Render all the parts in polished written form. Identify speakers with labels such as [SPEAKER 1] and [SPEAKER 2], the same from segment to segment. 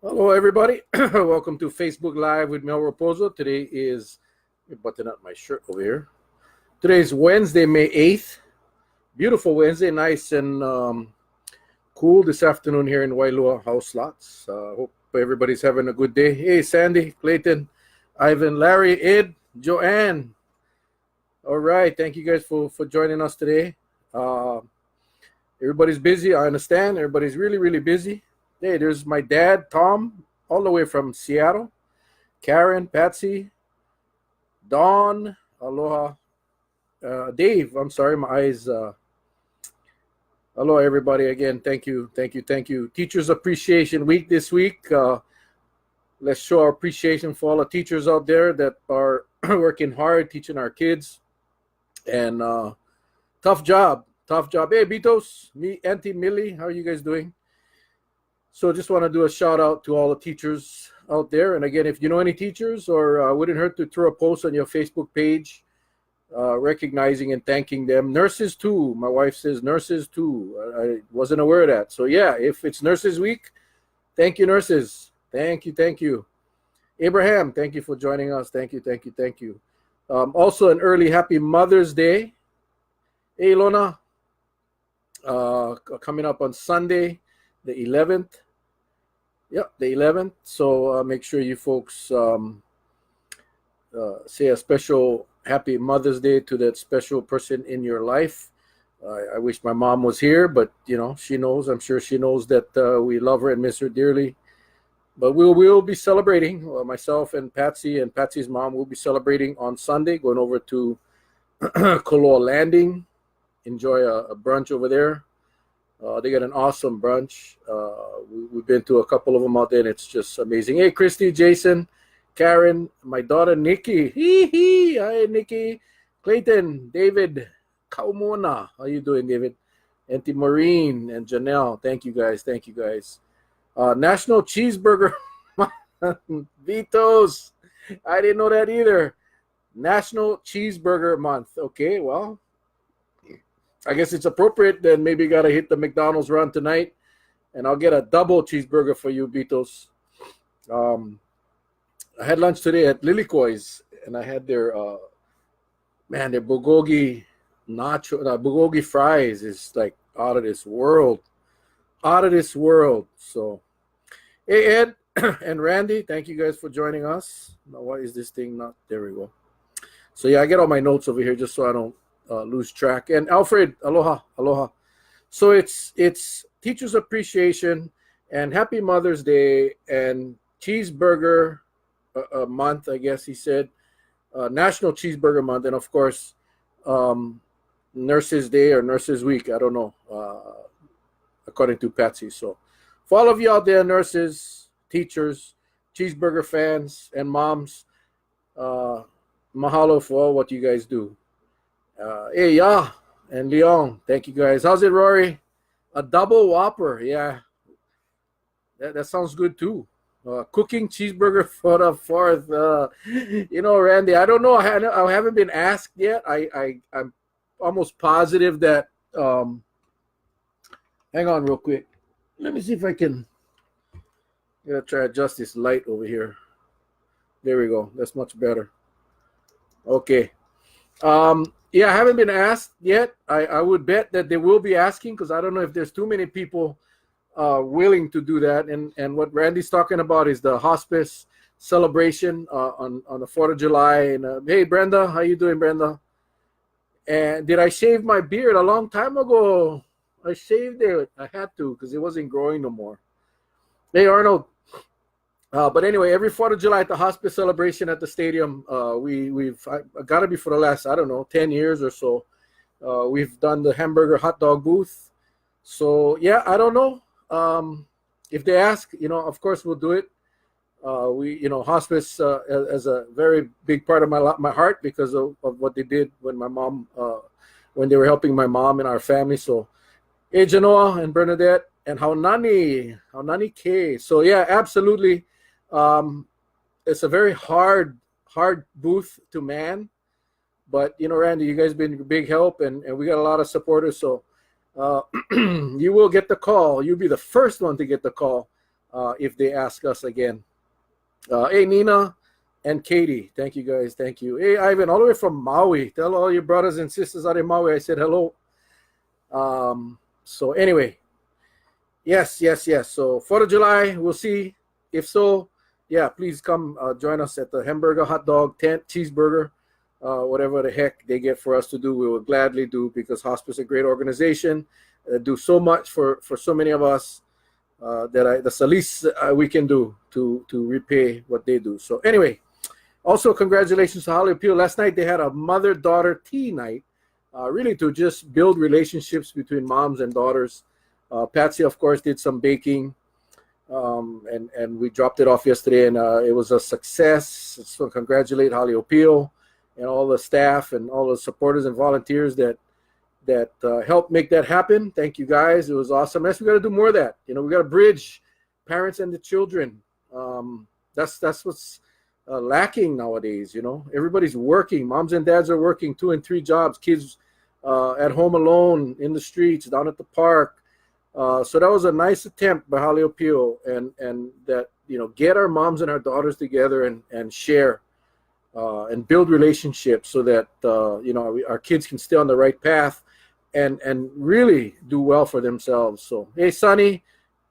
[SPEAKER 1] Hello, everybody. Welcome to Facebook Live with Mel Rapozo. Today is, let me button up my shirt over here. Today is Wednesday, May 8th. Beautiful Wednesday, nice and cool this afternoon here in Wailua House Lots. Hope everybody's having a good day. Hey, Sandy, Clayton, Ivan, Larry, Ed, Joanne. All right, thank you guys for joining us today. Everybody's busy, I understand. Everybody's really busy. Hey, there's my dad, Tom, all the way from Seattle. Karen, Patsy, Dawn, aloha. Dave, I'm sorry, my eyes. Hello, everybody. Again, thank you. Teachers Appreciation Week this week. Let's show our appreciation for all the teachers out there that are working hard, teaching our kids. And tough job. Hey, Bitos, me, Auntie Millie, how are you guys doing? So just want to do a shout out to all the teachers out there. And again, if you know any teachers, or wouldn't hurt to throw a post on your Facebook page, recognizing and thanking them. Nurses too. My wife says nurses too. I wasn't aware of that. So yeah, if it's Nurses Week, thank you, nurses. Thank you. Abraham, thank you for joining us. Thank you. Also, an early happy Mother's Day. Hey, Lona, coming up on Sunday, the 11th. Yep, the 11th. So make sure you folks say a special happy Mother's Day to that special person in your life. I wish my mom was here, but she knows. I'm sure she knows that we love her and miss her dearly. But we'll be celebrating. Myself and Patsy's mom will be celebrating on Sunday, going over to Koloa Landing, enjoy a brunch over there. They got an awesome brunch. We've been to a couple of them out there, and it's just amazing. Hey, Christy, Jason, Karen, my daughter, Nikki. Hi, Nikki. Clayton, David, Kaumona. How you doing, David? Auntie Maureen and Janelle. Thank you, guys. National Cheeseburger Vitos. I didn't know that either. National Cheeseburger Month. Okay, well, I guess it's appropriate. Then maybe got to hit the McDonald's run tonight, and I'll get a double cheeseburger for you, Vitos. I had lunch today at Lilikoi, and I had their their bulgogi bulgogi fries is like out of this world. So, hey, Ed and Randy, thank you guys for joining us. Now, why is this thing not? There we go. So yeah, I get all my notes over here just so I don't lose track. And Alfred, aloha. So it's Teachers Appreciation and Happy Mother's Day and Cheeseburger Month, I guess he said, National Cheeseburger Month, and of course Nurses Day or Nurses Week. I don't know, according to Patsy. So for all of you out there, nurses, teachers, cheeseburger fans, and moms, mahalo for all what you guys do. Hey, Ya and Leon, thank you guys. How's it, Rory? A double Whopper, yeah. That sounds good too. Cooking cheeseburger for the 4th. Randy, I don't know. I haven't been asked yet. I'm almost positive that. Hang on real quick. Let me see if I can. I'm gonna try to adjust this light over here. There we go. That's much better. Okay. Yeah, I haven't been asked yet. I would bet that they will be asking because I don't know if there's too many people willing to do that. And what Randy's talking about is the hospice celebration on the 4th of July. And hey, Brenda, how you doing, Brenda? And did I shave my beard a long time ago? I shaved it. I had to because it wasn't growing no more. Hey, Arnold. But anyway, every 4th of July at the hospice celebration at the stadium, we've got to be for the last, 10 years or so. We've done the hamburger hot dog booth. So yeah, I don't know. If they ask, of course we'll do it. Hospice as a very big part of my heart because of what they did when my mom, when they were helping my mom and our family. So, hey, Genoa and Bernadette and Haunani K. So yeah, absolutely. It's a very hard booth to man, but Randy, you guys been a big help, and we got a lot of supporters. So you will get the call. You'll be the first one to get the call if they ask us again. Hey, Nina and Katie, thank you guys. Thank you. Hey, Ivan, all the way from Maui. Tell all your brothers and sisters out in Maui I said hello. So anyway, yes. So 4th of July, we'll see. If so, yeah, please come join us at the hamburger, hot dog, tent, cheeseburger, whatever the heck they get for us to do, we will gladly do, because hospice is a great organization. Do so much for so many of us. That's the least we can do to repay what they do. So anyway, also congratulations to Holly Appeal. Last night they had a mother-daughter tea night, really to just build relationships between moms and daughters. Patsy, of course, did some baking, and we dropped it off yesterday, and it was a success. So congratulate Holly Appeal and all the staff and all the supporters and volunteers that helped make that happen. Thank you guys. It was awesome. Yes, we got to do more of that. We got to bridge parents and the children. That's what's lacking nowadays. Everybody's working. Moms and dads are working 2 and 3 jobs. Kids at home alone, in the streets, down at the park. So that was a nice attempt by Holly Appeal, and that get our moms and our daughters together and share and build relationships so that our kids can stay on the right path and really do well for themselves. So hey, Sonny,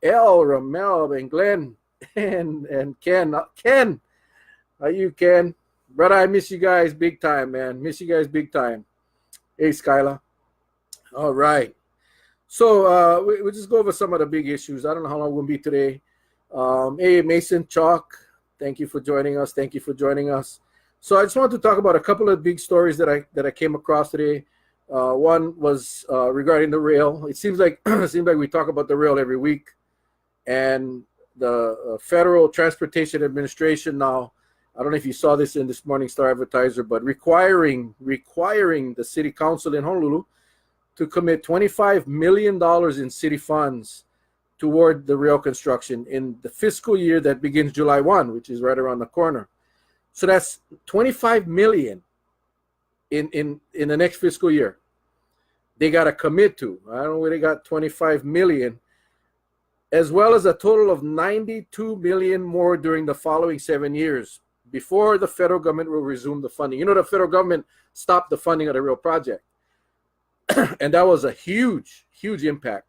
[SPEAKER 1] El, Ramel, and Glenn, and Ken. Ken, how you, Ken? Brother, I miss you guys big time, man. Miss you guys big time. Hey, Skyla. All right. So we'll just go over some of the big issues. I don't know how long we'll be today. Hey, Mason Chalk, thank you for joining us. Thank you for joining us. So I just want to talk about a couple of big stories that I came across today. One was regarding the rail. It seems like we talk about the rail every week, and the Federal Transportation Administration now, I don't know if you saw this in this morning Star Advertiser, but requiring the City Council in Honolulu to commit $25 million in city funds toward the rail construction in the fiscal year that begins July 1, which is right around the corner. So that's $25 million in the next fiscal year. They got to commit to. I don't know where they got $25 million, as well as a total of $92 million more during the following 7 years before the federal government will resume the funding. The federal government stopped the funding of the rail project. And that was a huge impact.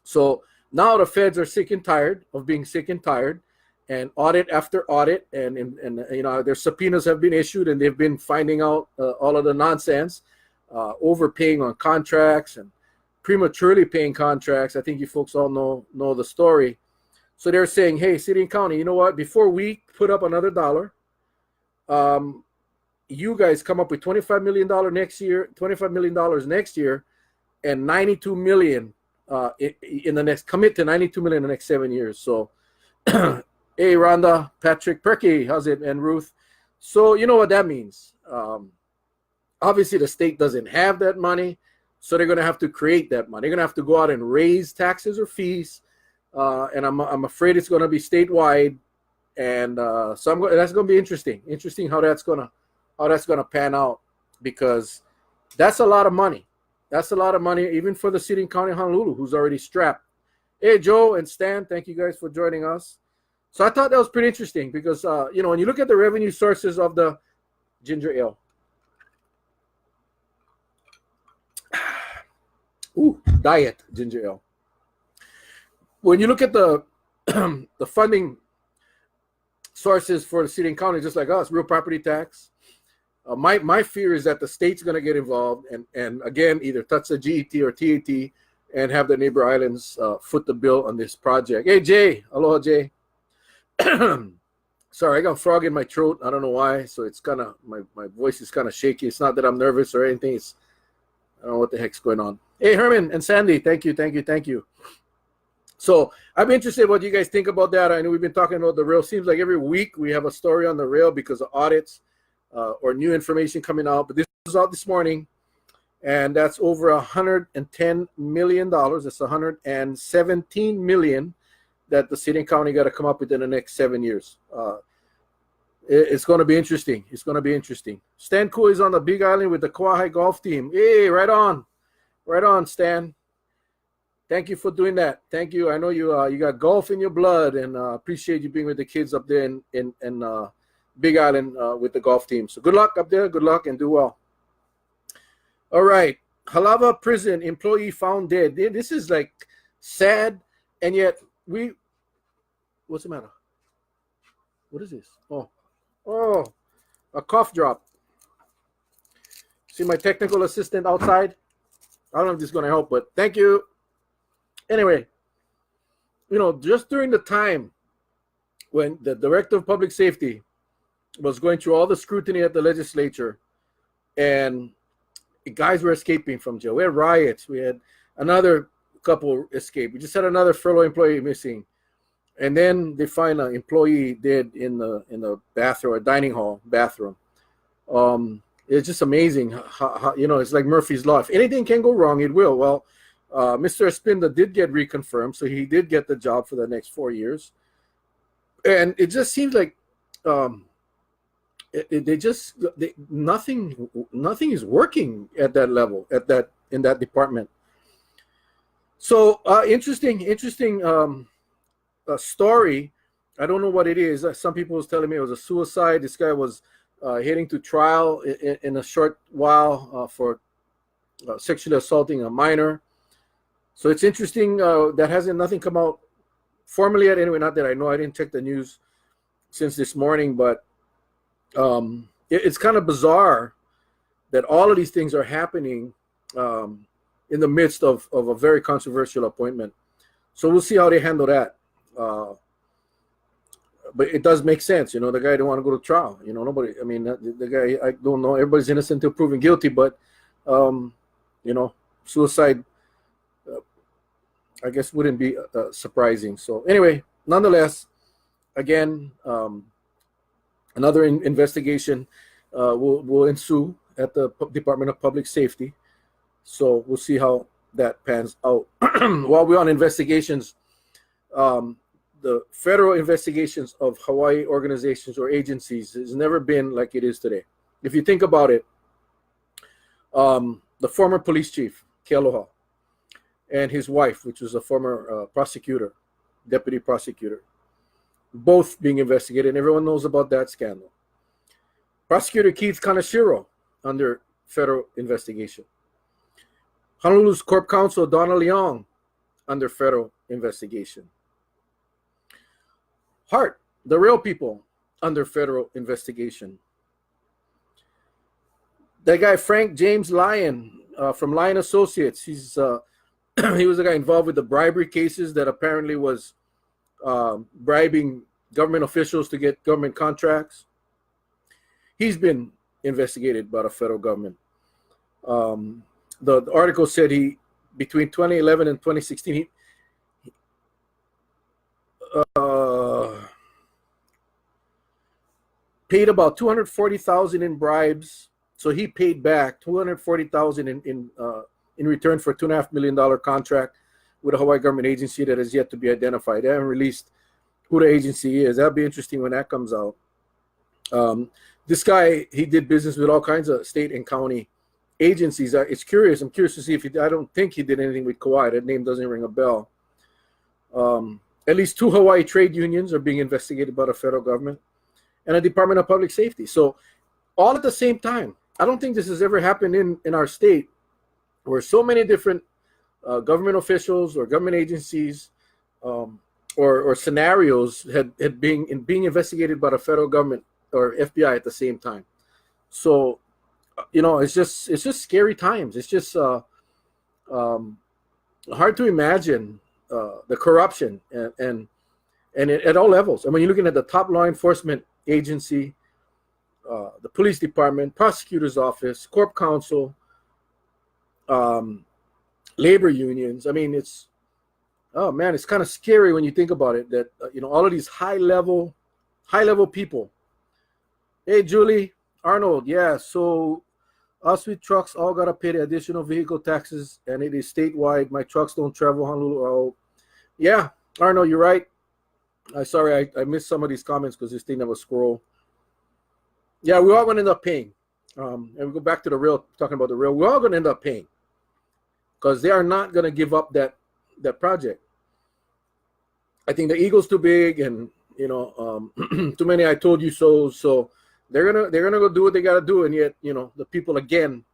[SPEAKER 1] So now the feds are sick and tired of being sick and tired, and audit after audit, and their subpoenas have been issued, and they've been finding out all of the nonsense, overpaying on contracts and prematurely paying contracts. I think you folks all know the story. So they're saying, hey, city and county, you know what? Before we put up another dollar, you guys come up with $25 million next year, and $92 million in the next. Commit to $92 million in the next 7 years. So, hey, Rhonda, Patrick, Perky, how's it, and Ruth? So you know what that means. Obviously, the state doesn't have that money, so they're going to have to create that money. They're going to have to go out and raise taxes or fees, and I'm afraid it's going to be statewide. And so that's going to be interesting. Interesting how that's going to pan out, because that's a lot of money. That's a lot of money, even for the city and county of Honolulu, who's already strapped. Hey, Joe and Stan, thank you guys for joining us. So I thought that was pretty interesting because, when you look at the revenue sources of the ginger ale. Ooh, diet ginger ale. When you look at the the funding sources for the city and county, just like us, real property tax. My fear is that the state's going to get involved and again, either touch the GET or TAT and have the neighbor islands foot the bill on this project. Hey, Jay. Aloha, Jay. Sorry, I got a frog in my throat. I don't know why. So it's kind of, my voice is kind of shaky. It's not that I'm nervous or anything. I don't know what the heck's going on. Hey, Herman and Sandy. Thank you. So I'm interested in what you guys think about that. I know we've been talking about the rail. Seems like every week we have a story on the rail because of audits or new information coming out. But this was out this morning, and that's over $110 million. That's $117 million that the city and county got to come up with in the next 7 years. It's going to be interesting. Stan Kua is on the Big Island with the Kauai golf team. Hey, right on, Stan. Thank you for doing that. Thank you. I know you got golf in your blood, and appreciate you being with the kids up there in Big Island with the golf team. So good luck up there. Good luck and do well. All right. Halava prison employee found dead. This is like sad, and yet what's the matter? What is this? Oh, a cough drop. See my technical assistant outside? I don't know if this is going to help, but thank you. Anyway, just during the time when the Director of Public Safety was going through all the scrutiny at the legislature, and guys were escaping from jail. We had riots. We had another couple escape. We just had another furlough employee missing. And then they find an employee dead in the bathroom, or dining hall bathroom. It's just amazing how it's like Murphy's Law. If anything can go wrong, it will. Well, Mr. Espinda did get reconfirmed, so he did get the job for the next 4 years. And it just seems like nothing is working at that level, in that department. So interesting story. I don't know what it is. Some people was telling me it was a suicide. This guy was heading to trial in a short while for sexually assaulting a minor. So it's interesting. That hasn't nothing come out formally yet. Anyway, not that I know. I didn't check the news since this morning, but it's kind of bizarre that all of these things are happening in the midst of a very controversial appointment. So we'll see how they handle that. But it does make sense. The guy didn't want to go to trial. Nobody, I mean, the guy, I don't know, everybody's innocent until proven guilty, but, suicide, I guess, wouldn't be surprising. So anyway, nonetheless, again, another investigation will ensue at the Department of Public Safety. So we'll see how that pans out. While we're on investigations, the federal investigations of Hawaii organizations or agencies has never been like it is today. If you think about it, the former police chief, Kealoha, and his wife, which was a former prosecutor, deputy prosecutor, both being investigated, and everyone knows about that scandal. Prosecutor Keith Kaneshiro under federal investigation. Honolulu's Corp Counsel Donna Leong under federal investigation. Hart, the real people, under federal investigation. That guy Frank James Lyon from Lyon Associates, he was the guy involved with the bribery cases that apparently was bribing government officials to get government contracts. He's been investigated by the federal government. The article said between 2011 and 2016, paid about $240,000 in bribes. So he paid back $240,000 in return for a $2.5 million contract with a Hawaii government agency that is yet to be identified. They haven't released who the agency is. That'll be interesting when that comes out. This guy, he did business with all kinds of state and county agencies. It's curious. I'm curious to see if I don't think he did anything with Kauai. That name doesn't ring a bell. At least 2 Hawaii trade unions are being investigated by the federal government and a Department of Public Safety. So all at the same time. I don't think this has ever happened in our state where so many different government officials or government agencies or scenarios had being investigated by the federal government or FBI at the same time. So, it's just scary times. It's just hard to imagine the corruption and at all levels. And when you're looking at the top law enforcement agency, the police department, prosecutor's office, corp counsel, labor unions. I mean, it's kind of scary when you think about it that all of these high level people. Hey, Julie Arnold, yeah. So us with trucks all gotta pay the additional vehicle taxes, and it is statewide. My trucks don't travel Honolulu. Oh, yeah, Arnold, you're right. Sorry, I missed some of these comments because this thing never scroll. Yeah, we're all going to end up paying. And we go back to talking about the rail. We're all going to end up paying because they are not going to give up that project. I think the ego's too big, and too many "I told you so." So they're gonna go do what they gotta do, and yet the people again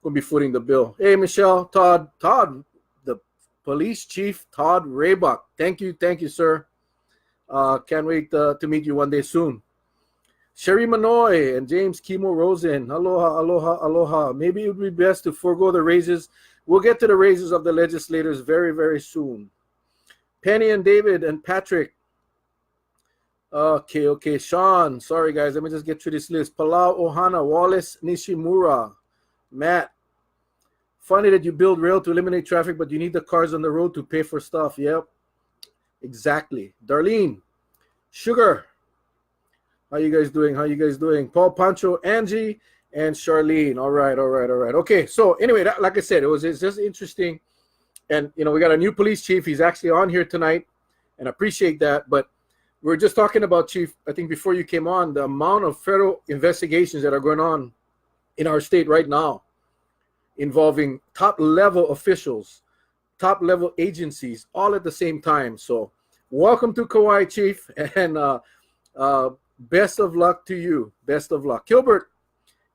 [SPEAKER 1] gonna be footing the bill. Hey, Michelle, Todd, the police chief, Todd Raybuck. Thank you, sir. Can't wait to meet you one day soon. Sherry Manoy and James Kimo Rosen. Aloha, aloha, aloha. Maybe it would be best to forego the raises. We'll get to the raises of the legislators very, very soon. Penny and David and Patrick. Okay. Sean, sorry guys, let me just get through this list. Palau Ohana, Wallace Nishimura, Matt. Funny that you build rail to eliminate traffic, but you need the cars on the road to pay for stuff. Yep, exactly. Darlene, Sugar. How you guys doing? Paul, Pancho, Angie, and Charlene. All right. Okay, so anyway, like I said, it's just interesting. And, we got a new police chief. He's actually on here tonight, and I appreciate that. But we're just talking about, Chief, I think before you came on, the amount of federal investigations that are going on in our state right now involving top-level officials, top-level agencies, all at the same time. So welcome to Kauai, Chief, and best of luck to you. Best of luck. Gilbert,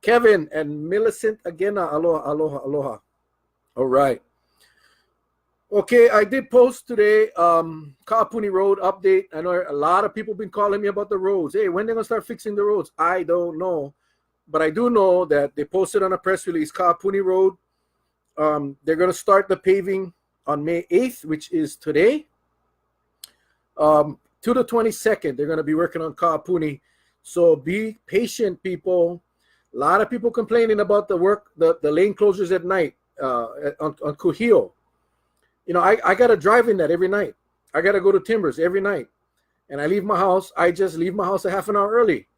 [SPEAKER 1] Kevin, and Millicent Agena. Aloha. All right. Okay, I did post today Kaapuni Road update. I know a lot of people have been calling me about the roads. Hey, when they're going to start fixing the roads? I don't know. But I do know that they posted on a press release, Kaapuni Road. They're going to start the paving on May 8th, which is today. To the 22nd, they're going to be working on Kaapuni. So be patient, people. A lot of people complaining about the lane closures at night on Kuhio. I got to drive in that every night. I got to go to Timbers every night. And I leave my house. I just leave my house a half an hour early.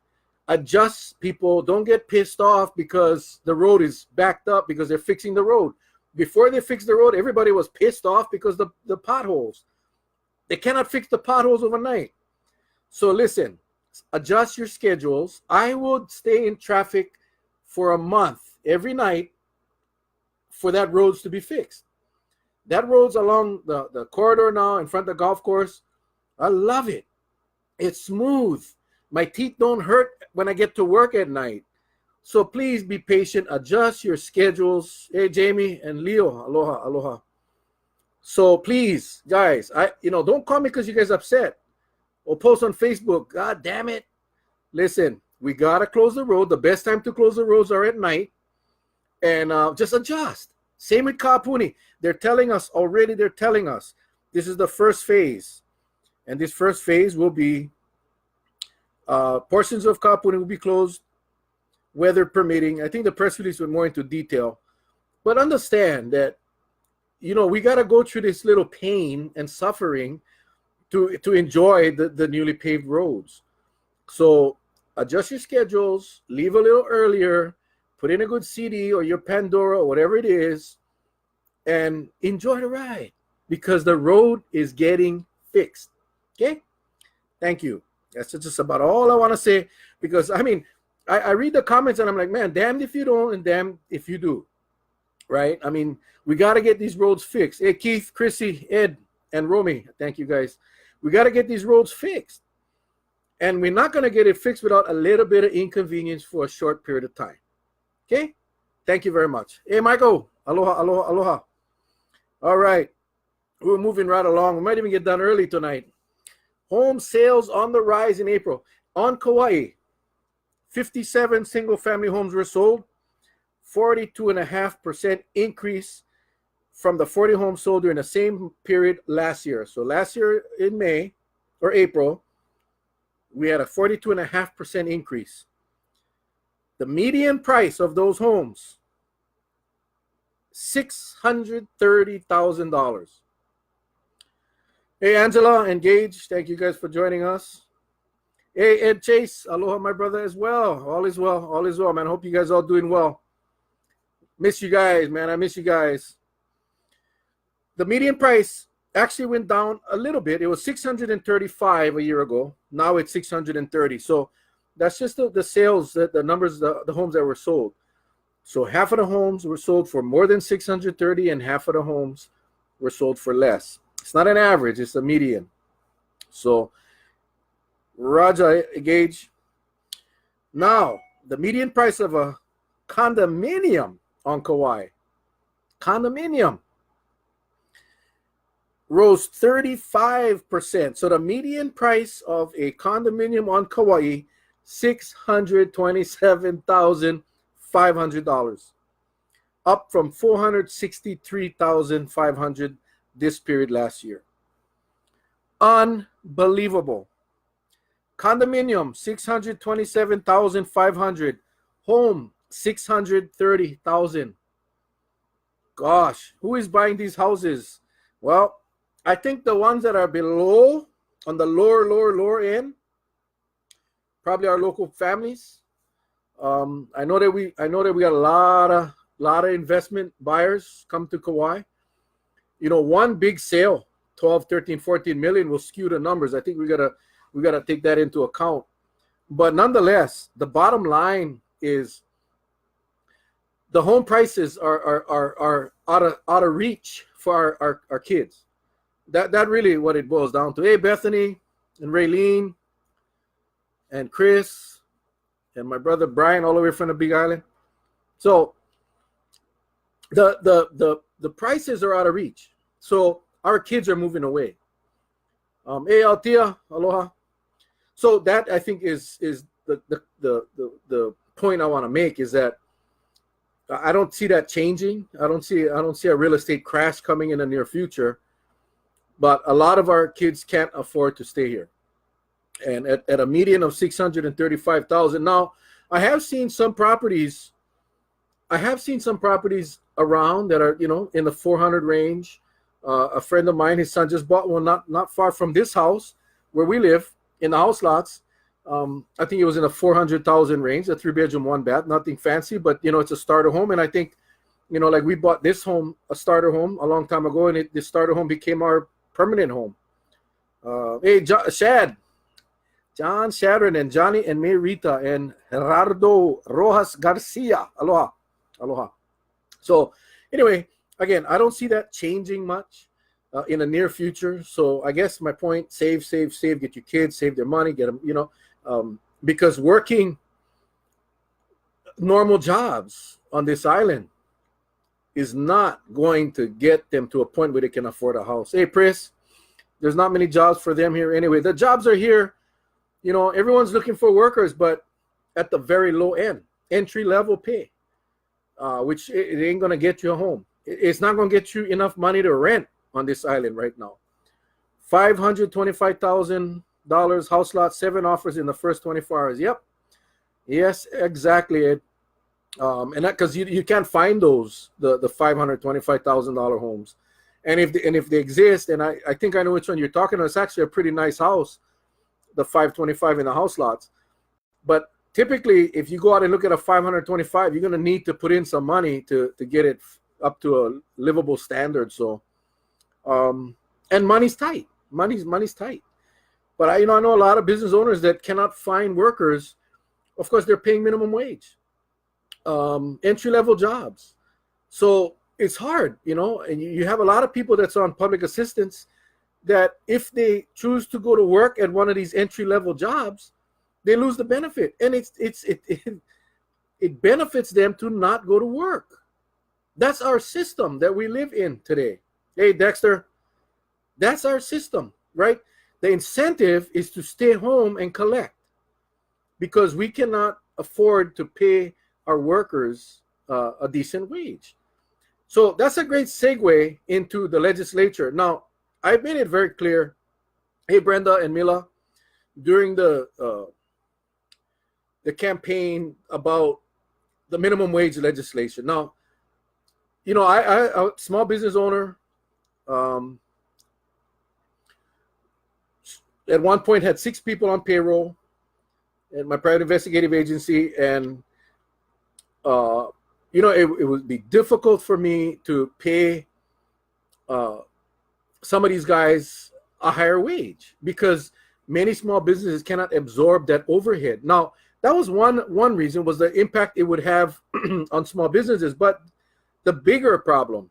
[SPEAKER 1] Adjust, people. Don't get pissed off because the road is backed up because they're fixing the road. Before they fixed the road, everybody was pissed off because the potholes. They cannot fix the potholes overnight. So listen, adjust your schedules. I would stay in traffic for a month every night for that roads to be fixed. That road's along the corridor now in front of the golf course. I love it. It's smooth. My teeth don't hurt when I get to work at night. So please be patient. Adjust your schedules. Hey, Jamie and Leo. Aloha. So please, guys, don't call me because you guys are upset or post on Facebook. God damn it. Listen, we got to close the road. The best time to close the roads are at night. And just adjust. Same with Kaapuni. They're telling us this is the first phase. And this first phase will be portions of Kaapuni will be closed, weather permitting. I think the press release went more into detail. But understand that, we got to go through this little pain and suffering to enjoy the newly paved roads. So adjust your schedules, leave a little earlier, put in a good CD or your Pandora or whatever it is, and enjoy the ride because the road is getting fixed. Okay? Thank you. That's just about all I want to say because, I read the comments and I'm like, man, damned if you don't and damned if you do. Right? We got to get these roads fixed. Hey, Keith, Chrissy, Ed, and Romy, thank you guys. We got to get these roads fixed. And we're not going to get it fixed without a little bit of inconvenience for a short period of time. Okay? Thank you very much. Hey, Michael. Aloha. All right. We're moving right along. We might even get done early tonight. Home sales on the rise in April. On Kauai, 57 single-family homes were sold, 42.5% increase from the 40 homes sold during the same period last year. So last year in May or April, we had a 42.5% increase. The median price of those homes, $630,000. Hey, Angela, Engage, thank you guys for joining us. Hey, Ed Chase, aloha, my brother, as well. All is well, man. Hope you guys all doing well. Miss you guys, man. I miss you guys. The median price actually went down a little bit. It was $635 a year ago. Now it's $630. So that's just the sales, the numbers, the homes that were sold. So half of the homes were sold for more than $630 and half of the homes were sold for less. It's not an average, it's a median. So, Raja Gage. Now, the median price of a condominium on Kauai, condominium, rose 35%. So the median price of a condominium on Kauai, $627,500, up from $463,500 this period last year. Unbelievable. Condominium, $627,500. Home, $630,000. Gosh, who is buying these houses? Well, I think the ones that are below, on the lower end, probably our local families. I know that we got a lot of investment buyers come to Kauai. You know, one big sale, 12, 13, 14 million will skew the numbers. I think we gotta take that into account. But nonetheless, the bottom line is the home prices are out of reach for our kids. That really what it boils down to. Hey, Bethany and Raylene and Chris and my brother Brian, all the way from the Big Island. So the prices are out of reach. So our kids are moving away. Hey, Altia, aloha. So that, I think, is the point I want to make, is that I don't see that changing. I don't see a real estate crash coming in the near future. But a lot of our kids can't afford to stay here. And at a median of $635,000. Now, I have seen some properties around that are, you know, in the 400 range. A friend of mine, his son just bought one not far from this house where we live, in the house lots. I think it was in the 400,000 range, a 3-bedroom, 1-bath, nothing fancy, but, you know, it's a starter home. And I think, you know, like we bought this home, a starter home, a long time ago, and this starter home became our permanent home. Hey, John Shadron and Johnny and Marita and Gerardo Rojas Garcia. Aloha. Aloha. So anyway, again, I don't see that changing much in the near future. So I guess my point, save, get your kids, save their money, get them, you know, because working normal jobs on this island is not going to get them to a point where they can afford a house. Hey, Chris, there's not many jobs for them here anyway. The jobs are here. You know, everyone's looking for workers, but at the very low end, entry-level pay, which it ain't going to get you a home. It's not going to get you enough money to rent on this island right now. $525,000, house lot, 7 offers in the first 24 hours. Yep. Yes, exactly, Ed. And that, because you can't find those, the $525,000 homes. And if they exist, and I think I know which one you're talking about, it's actually a pretty nice house, the 525 in the house lots. But typically, if you go out and look at a 525, you're going to need to put in some money to get it up to a livable standard. So, and money's tight. Money's tight. But I know a lot of business owners that cannot find workers. Of course, they're paying minimum wage, entry-level jobs. So it's hard, you know, and you have a lot of people that's on public assistance that if they choose to go to work at one of these entry-level jobs, they lose the benefit. And it benefits them to not go to work. That's our system that we live in today. Hey, Dexter, that's our system, right? The incentive is to stay home and collect because we cannot afford to pay our workers a decent wage. So that's a great segue into the legislature. Now, I've made it very clear, hey, Brenda and Mila, during the campaign about the minimum wage legislation. Now, you know, I small business owner, at one point had 6 people on payroll at my private investigative agency, and you know, it would be difficult for me to pay some of these guys a higher wage because many small businesses cannot absorb that overhead. Now, that was one reason, was the impact it would have on small businesses. But the bigger problem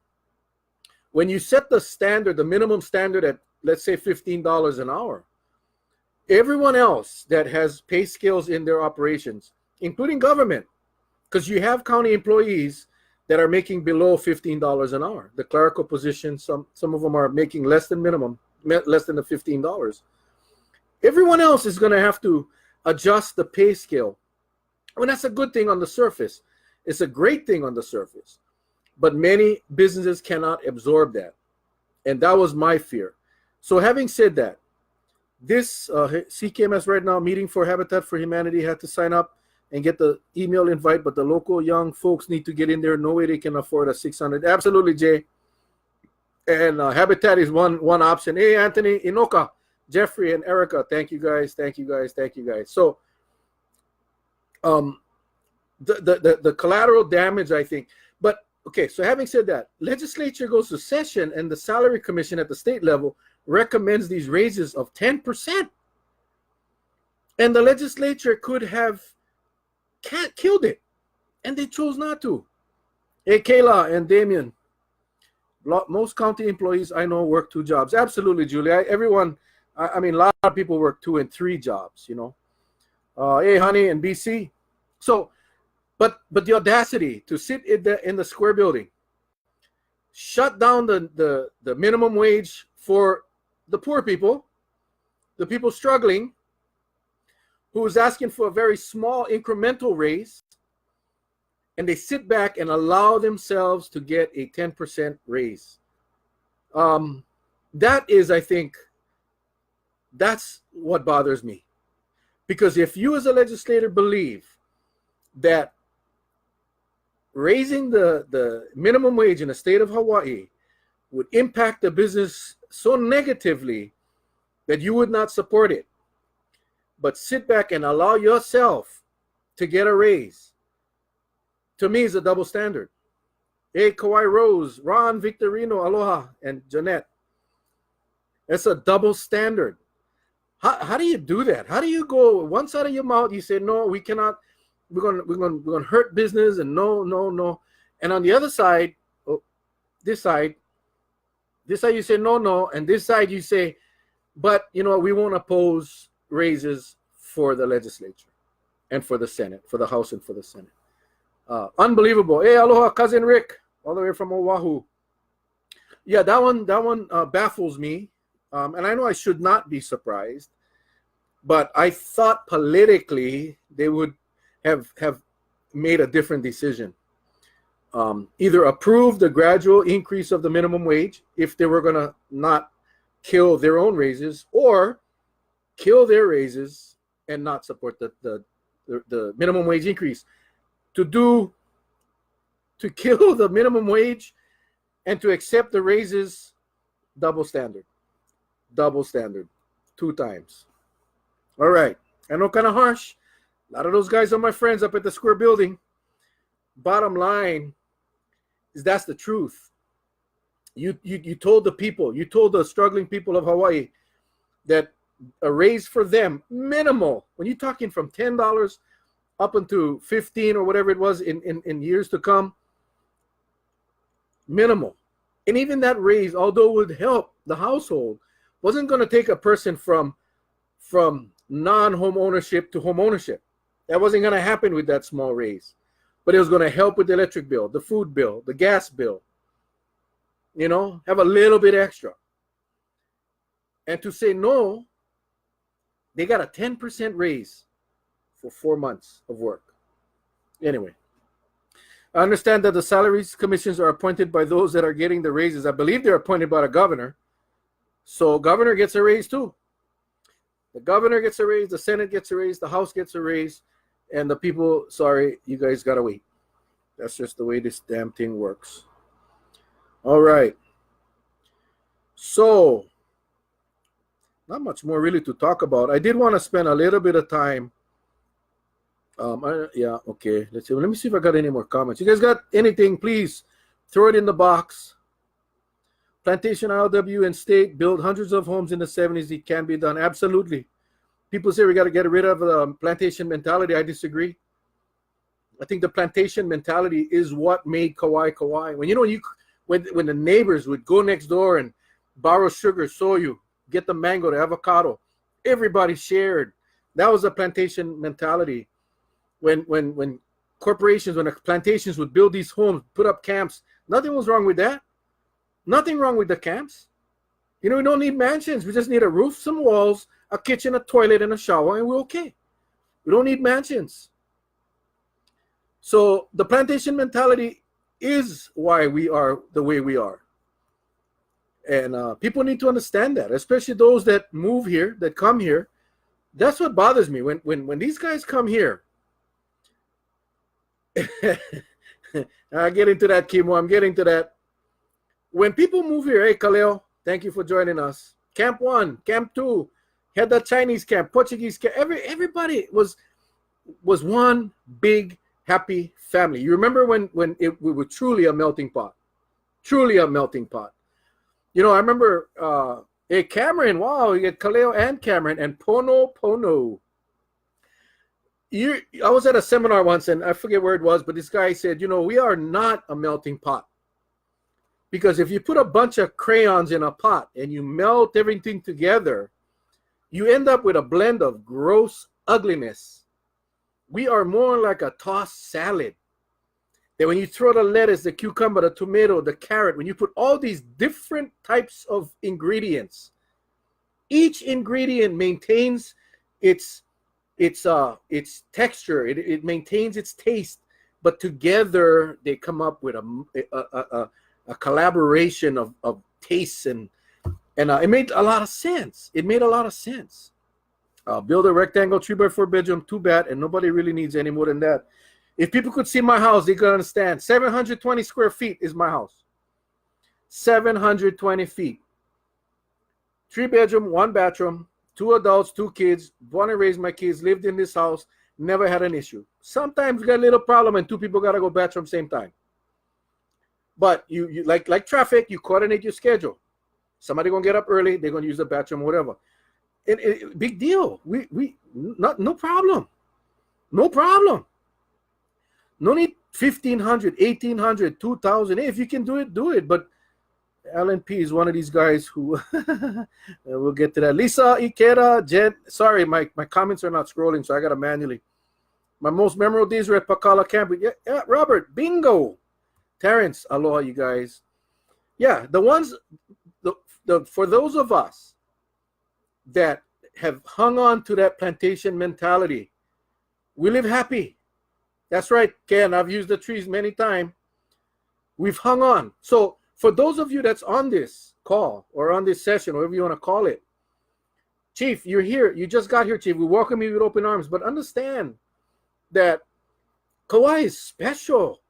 [SPEAKER 1] when you set the standard, the minimum standard at, let's say, $15 an hour, everyone else that has pay scales in their operations, including government, because you have county employees that are making below $15 an hour. The clerical positions, some of them are making less than minimum, less than the $15. Everyone else is going to have to adjust the pay scale. I mean, that's a good thing on the surface. It's a great thing on the surface. But many businesses cannot absorb that. And that was my fear. So having said that, this CKMS right now, meeting for Habitat for Humanity, had to sign up and get the email invite, but the local young folks need to get in there. No way they can afford a 600. Absolutely, Jay. And Habitat is one option. Hey, Anthony, Inoka, Jeffrey, and Erica, thank you guys. Thank you guys. Thank you guys. So the collateral damage, I think. But okay, so having said that, legislature goes to session and the salary commission at the state level recommends these raises of 10%. And the legislature could have killed it, and they chose not to. Hey, Kayla and Damien, most county employees I know work 2 jobs. Absolutely, Julie. Everyone, I mean, a lot of people work 2 and 3 jobs, you know. Hey, honey, and BC. So, but the audacity to sit in the square building, shut down the minimum wage for the poor people, the people struggling, who is asking for a very small incremental raise, and they sit back and allow themselves to get a 10% raise. That is, I think, that's what bothers me. Because if you as a legislator believe that raising the minimum wage in the state of Hawaii would impact the business so negatively that you would not support it, but sit back and allow yourself to get a raise, to me is a double standard. Hey, Kawhi Rose, Ron, Victorino, Aloha, and Jeanette. That's a double standard. How do you do that? How do you go one side of your mouth, you say, no, we cannot, we're gonna hurt business, and no. And on the other side, this side you say no, and this side you say, but you know, we won't oppose raises for the legislature and for the Senate, for the House and for the Senate. Unbelievable. Hey, aloha, cousin Rick, all the way from Oahu. Yeah, that one baffles me. And I know I should not be surprised, but I thought politically they would have made a different decision. Either approve the gradual increase of the minimum wage if they were going to not kill their own raises, or kill their raises and not support the minimum wage increase. To kill the minimum wage and to accept the raises, double standard, 2 times. All right, I know, kind of harsh. A lot of those guys are my friends up at the square building. Bottom line is that's the truth. You told the people, you told the struggling people of Hawaii that a raise for them, minimal, when you're talking from $10 up into $15 or whatever it was in years to come, minimal. And even that raise, although it would help the household, wasn't going to take a person from non-home ownership to home ownership. That wasn't going to happen with that small raise. But it was going to help with the electric bill, the food bill, the gas bill. You know, have a little bit extra. And to say no, they got a 10% raise for 4 months of work. Anyway, I understand that the salaries commissions are appointed by those that are getting the raises. I believe they're appointed by the governor. So governor gets a raise too. The governor gets a raise, the Senate gets a raise, the House gets a raise, and the people, sorry, you guys gotta wait. That's just the way this damn thing works. All right. So, not much more really to talk about. I did want to spend a little bit of time. Yeah, okay. Let's see. Let me see if I got any more comments. You guys got anything? Please throw it in the box. Plantation ILW and state built hundreds of homes in the 70s. It can be done. Absolutely. People say we got to get rid of the plantation mentality. I disagree. I think the plantation mentality is what made Kauai Kauai. When when the neighbors would go next door and borrow sugar, soy, get the mango, the avocado. Everybody shared. That was a plantation mentality. When corporations, when the plantations would build these homes, put up camps, nothing was wrong with that. Nothing wrong with the camps. You know, we don't need mansions. We just need a roof, some walls, a kitchen, a toilet, and a shower, and we're okay. We don't need mansions. So the plantation mentality is why we are the way we are. And people need to understand that, especially those that move here, that come here. That's what bothers me. When these guys come here, I get into that, Kimo. I'm getting to that. When people move here, hey, Kaleo, thank you for joining us. Camp 1, Camp 2, had the Chinese camp, Portuguese camp. Everybody was one big, happy family. You remember when we were truly a melting pot? Truly a melting pot. You know, I remember, hey, Cameron, wow, you get Kaleo and Cameron and Pono. I was at a seminar once, and I forget where it was, but this guy said, you know, we are not a melting pot. Because if you put a bunch of crayons in a pot and you melt everything together, you end up with a blend of gross ugliness. We are more like a tossed salad. That when you throw the lettuce, the cucumber, the tomato, the carrot, when you put all these different types of ingredients, each ingredient maintains its texture, it maintains its taste, but together they come up with a collaboration of tastes, and it made a lot of sense. It made a lot of sense. Build a rectangle 3x4 bedroom, too bad, and nobody really needs any more than that. If people could see my house, they could understand. 720 square feet is my house. 720 feet. 3 bedroom, 1 bathroom, 2 adults, 2 kids. Born and raised my kids, lived in this house, never had an issue. Sometimes you got a little problem and 2 people got to go bathroom same time. But you like traffic, you coordinate your schedule. Somebody gonna get up early, they're gonna use the bathroom, whatever. Big deal. No problem. No problem. No need 1,500, 1,800, 2,000. Hey, if you can do it, do it. But Alan P is one of these guys who we'll get to that. Lisa Ikeda, Jen. Sorry, my comments are not scrolling, so I gotta manually. My most memorable days were at Pacala Camp. Yeah, Robert, bingo. Terrence, aloha, you guys. Yeah, for those of us that have hung on to that plantation mentality, we live happy. That's right, Ken. I've used the trees many times. We've hung on. So for those of you that's on this call or on this session, whatever you want to call it, Chief, you're here. You just got here, Chief. We welcome you with open arms. But understand that Kauai is special.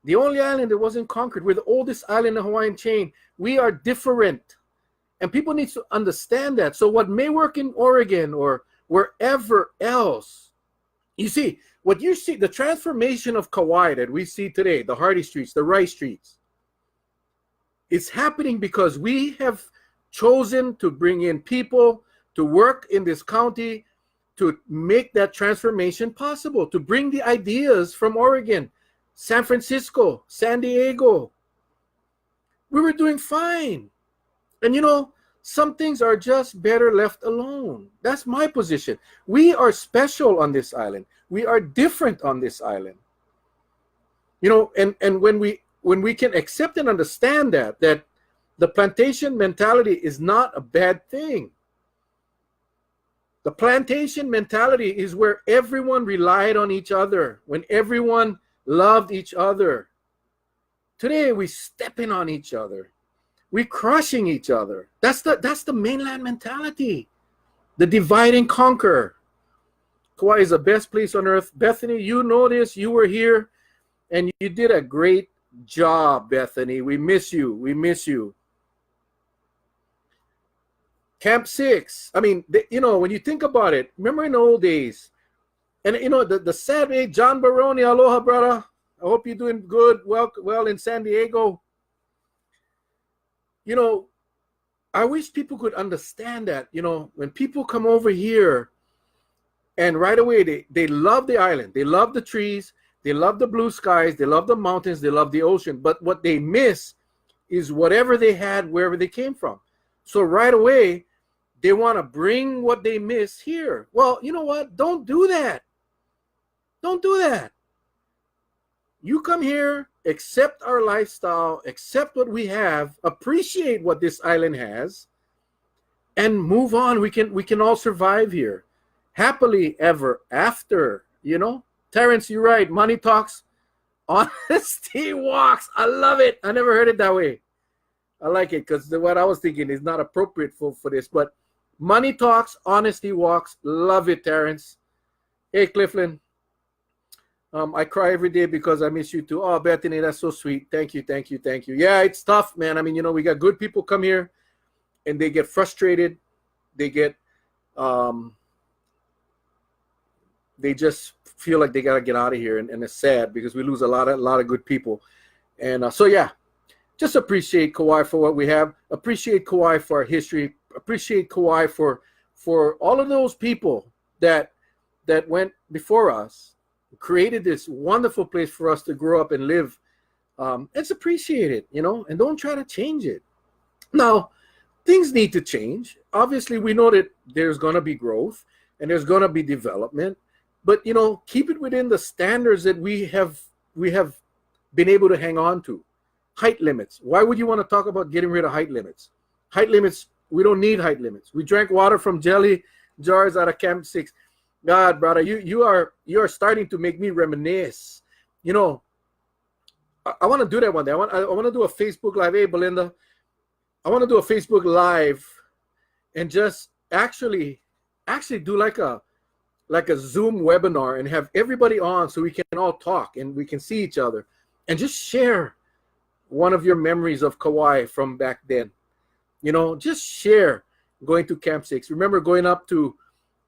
[SPEAKER 1] The only island that wasn't conquered. We're the oldest island in the Hawaiian chain. We are different. And people need to understand that. So what may work in Oregon or wherever else, you see, what you see, the transformation of Kauai that we see today, the Hardy Streets, the Rice Streets, it's happening because we have chosen to bring in people to work in this county to make that transformation possible, to bring the ideas from Oregon, San Francisco, San Diego. We were doing fine. And you know, some things are just better left alone. That's my position. We are special on this island. We are different on this island. You know, and when we can accept and understand that the plantation mentality is not a bad thing. The plantation mentality is where everyone relied on each other, when everyone loved each other. Today we stepping on each other. We're crushing each other. That's the mainland mentality. The divide and conquer. Kauai is the best place on earth. Bethany, you know this. You were here, and you did a great job, Bethany. We miss you. We miss you. Camp 6. I mean, you know, when you think about it, remember in the old days, and you know, the sad day, John Baroni, aloha, brother. I hope you're doing good, well in San Diego. You know, I wish people could understand that, you know, when people come over here and right away they love the island, they love the trees, they love the blue skies, they love the mountains, they love the ocean. But what they miss is whatever they had wherever they came from. So right away, they want to bring what they miss here. Well, you know what? Don't do that. Don't do that. You come here, accept our lifestyle, accept what we have, appreciate what this island has, and move on. We can all survive here. Happily ever after, you know? Terrence, you're right. Money talks, honesty walks. I love it. I never heard it that way. I like it because what I was thinking is not appropriate for this. But money talks, honesty walks. Love it, Terrence. Hey, Clifton. I cry every day because I miss you too. Oh, Bethany, that's so sweet. Thank you, thank you, thank you. Yeah, it's tough, man. I mean, you know, we got good people come here and they get frustrated. They get, they just feel like they got to get out of here. And it's sad because we lose a lot of good people. And so, yeah, just appreciate Kauai for what we have. Appreciate Kauai for our history. Appreciate Kauai for all of those people that went before us, created this wonderful place for us to grow up and live. It's appreciated, you know, and don't try to change it. Now, things need to change. Obviously, we know that there's going to be growth and there's going to be development, but, you know, keep it within the standards that we have been able to hang on to. Height limits. Why would you want to talk about getting rid of height limits? Height limits, we don't need height limits. We drank water from jelly jars out of Camp 6. God, brother, you are starting to make me reminisce. You know, I want to do that one day. I want to do a Facebook Live. Hey, Belinda, I want to do a Facebook Live and just actually do like a Zoom webinar and have everybody on so we can all talk and we can see each other and just share one of your memories of Kauai from back then. You know, just share going to Camp 6. Remember going up to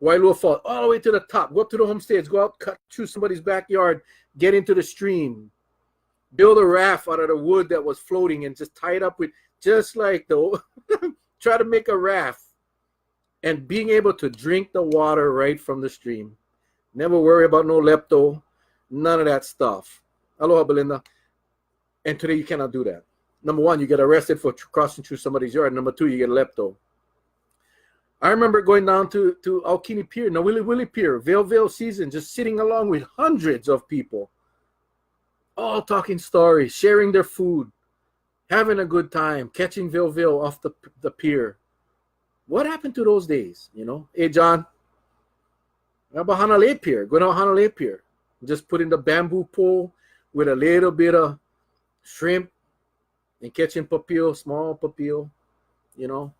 [SPEAKER 1] Wailua Falls, all the way to the top, go up to the homesteads, go out, cut through somebody's backyard, get into the stream, build a raft out of the wood that was floating and just tie it up with, just like the, try to make a raft and being able to drink the water right from the stream. Never worry about no lepto, none of that stuff. Aloha, Belinda. And today you cannot do that. Number one, you get arrested for crossing through somebody's yard. Number two, you get lepto. I remember going down to Aokini Pier, Willy Pier, Veil season, just sitting along with hundreds of people, all talking stories, sharing their food, having a good time, catching Veil off the pier. What happened to those days, you know? Hey, John, how about Hanalei Pier? Go down Hanalei Pier. Just put in the bamboo pole with a little bit of shrimp and catching papio, small papio, you know?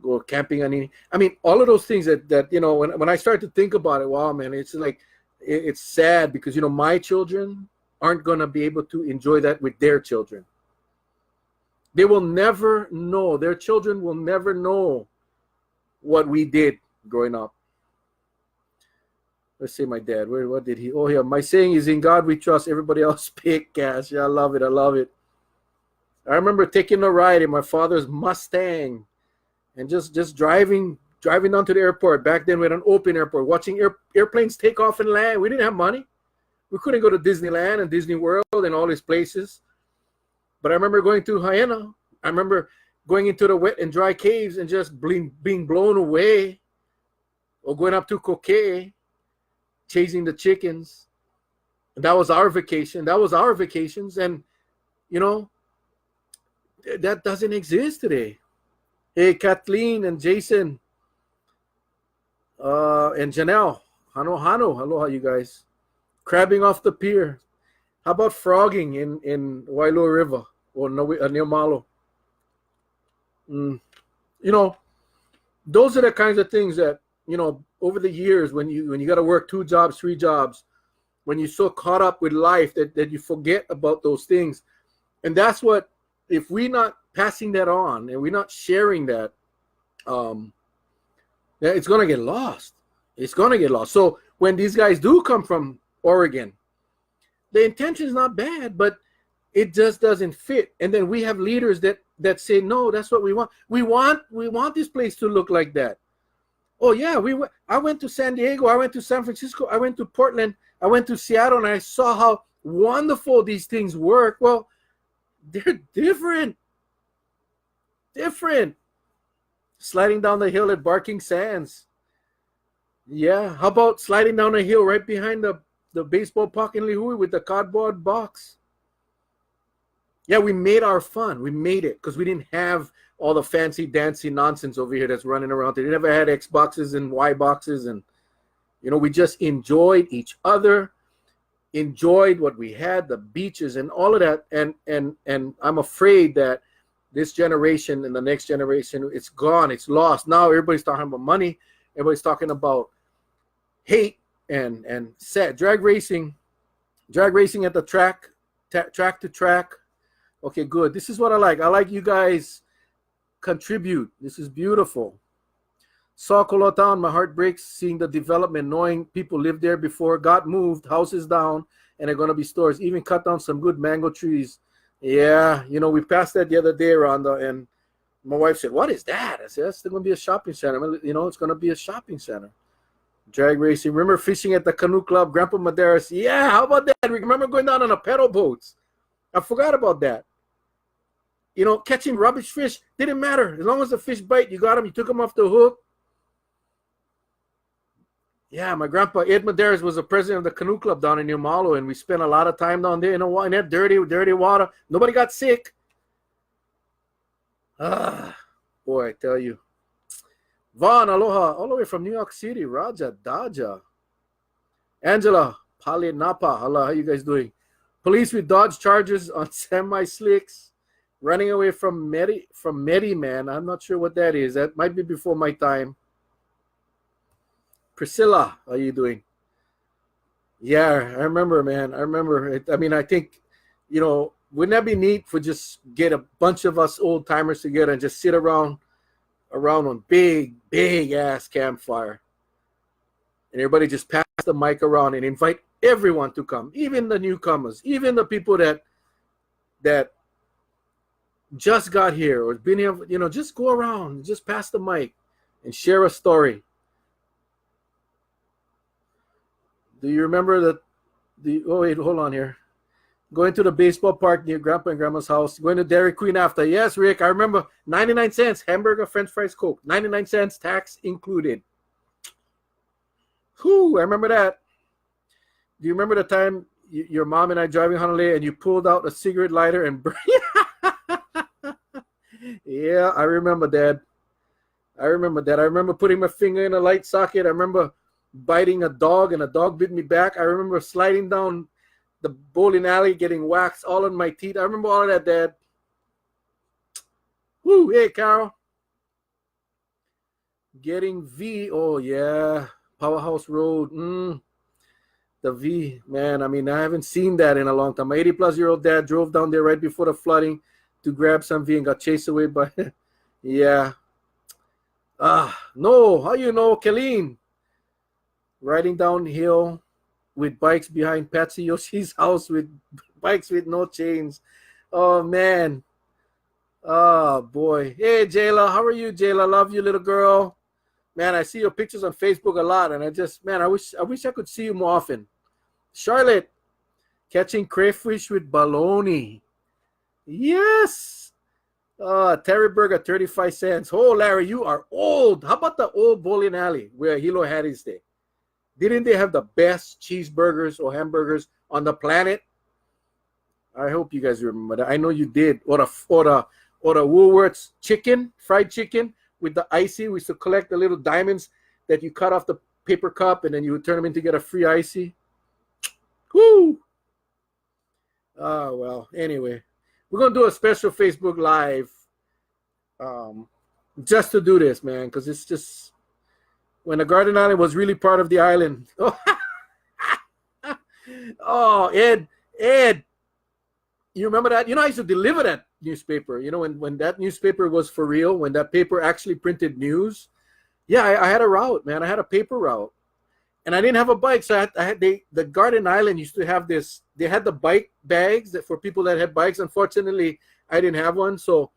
[SPEAKER 1] Go camping on any. I mean, all of those things that you know, when I start to think about it, wow, man, it's like it's sad because, you know, my children aren't gonna be able to enjoy that with their children. They will never know. Their children will never know what we did growing up. Let's say my dad. What did he? Oh, yeah. My saying is, in God we trust. Everybody else pick gas. Yeah, I love it. I love it. I remember taking a ride in my father's Mustang. And just driving down to the airport. Back then, we had an open airport, watching airplanes take off and land. We didn't have money. We couldn't go to Disneyland and Disney World and all these places. But I remember going to Haena. I remember going into the wet and dry caves and just being blown away. Or going up to Kokee, chasing the chickens. And that was our vacation. That was our vacations. And, you know, that doesn't exist today. Hey, Kathleen and Jason and Janelle. Hano. Aloha, you guys. Crabbing off the pier. How about frogging in Wailua River or near Malo? You know, those are the kinds of things that, you know, over the years when you got to work 2 jobs, 3 jobs, when you're so caught up with life that you forget about those things. And that's what, if we're not passing that on and we're not sharing that, it's going to get lost. It's going to get lost. So when these guys do come from Oregon, the intention is not bad, but it just doesn't fit. And then we have leaders that say, no, that's what we want. We want this place to look like that. Oh yeah, I went to San Diego, I went to San Francisco, I went to Portland, I went to Seattle, and I saw how wonderful these things work. Well, They're different. Different. Sliding down the hill at Barking Sands. Yeah. How about sliding down a hill right behind the baseball park in Lihui with the cardboard box? Yeah, we made our fun. We made it because we didn't have all the fancy dancy nonsense over here that's running around. They never had Xboxes and Y boxes, and we just enjoyed each other, enjoyed what we had, the beaches and all of that. And I'm afraid that this generation and the next generation, it's gone, it's lost. Now everybody's talking about money, everybody's talking about hate and set drag racing at the track to track. Okay, good. This is what I like. I like you guys contribute. This is beautiful. Saw Colotown, my heart breaks seeing the development, knowing people lived there before, got moved, houses down, and they're going to be stores. Even cut down some good mango trees. Yeah, we passed that the other day, Rhonda, and my wife said, "What is that?" I said, "It's going to be a shopping center." It's going to be a shopping center. Drag racing. Remember fishing at the canoe club, Grandpa Madeiras? Yeah, how about that? Remember going down on a pedal boats? I forgot about that. Catching rubbish fish didn't matter. As long as the fish bite, you got them, you took them off the hook. Yeah, my grandpa, Ed Madeiras, was the president of the canoe club down in New Malo, and we spent a lot of time down there in that dirty water. Nobody got sick. Boy, I tell you. Vaughn, aloha, all the way from New York City. Raja, Daja. Angela, Pali Napa, hello, how you guys doing? Police with Dodge Chargers on semi-slicks. Running away from Medi, man. I'm not sure what that is. That might be before my time. Priscilla, how are you doing? Yeah, I remember, man. I remember. I think, wouldn't that be neat for just get a bunch of us old timers together and just sit around on big ass campfire, and everybody just pass the mic around and invite everyone to come, even the newcomers, even the people that just got here or been here, just go around, just pass the mic and share a story. Do you remember oh wait, hold on here. Going to the baseball park near Grandpa and Grandma's house, going to Dairy Queen after. Yes, Rick, I remember 99 cents, hamburger, French fries, Coke, 99 cents, tax included. Whew, I remember that. Do you remember the time your mom and I driving Honolulu and you pulled out a cigarette lighter and burned? Yeah, I remember that. I remember putting my finger in a light socket. I remember biting a dog and a dog bit me back. I remember sliding down the bowling alley, getting wax all on my teeth. I remember all of that, Dad. Woo, hey, Carol. Getting V. Oh, yeah. Powerhouse Road. The V, man. I haven't seen that in a long time. My 80-plus-year-old dad drove down there right before the flooding to grab some V and got chased away by, yeah. No, how you know, Kelleen? Riding downhill with bikes behind Patsy Yoshi's house with bikes with no chains. Oh, man. Oh, boy. Hey, Jayla, how are you, Jayla? Love you, little girl. Man, I see your pictures on Facebook a lot, and I wish I could see you more often. Charlotte, catching crayfish with baloney. Yes. Terry Burger, 35 cents. Oh, Larry, you are old. How about the old bowling alley where Hilo had his day? Didn't they have the best cheeseburgers or hamburgers on the planet? I hope you guys remember that. I know you did. Or the Woolworths chicken, fried chicken with the icy. We used to collect the little diamonds that you cut off the paper cup and then you would turn them in to get a free icy. Woo! Oh, well, anyway. We're going to do a special Facebook Live just to do this, man, because it's just when the Garden Island was really part of the island. Oh, Ed, you remember that? I used to deliver that newspaper, when that newspaper was for real, when that paper actually printed news. Yeah, I had a route, man. I had a paper route. And I didn't have a bike, so the Garden Island used to have this. They had the bike bags that for people that had bikes. Unfortunately, I didn't have one, so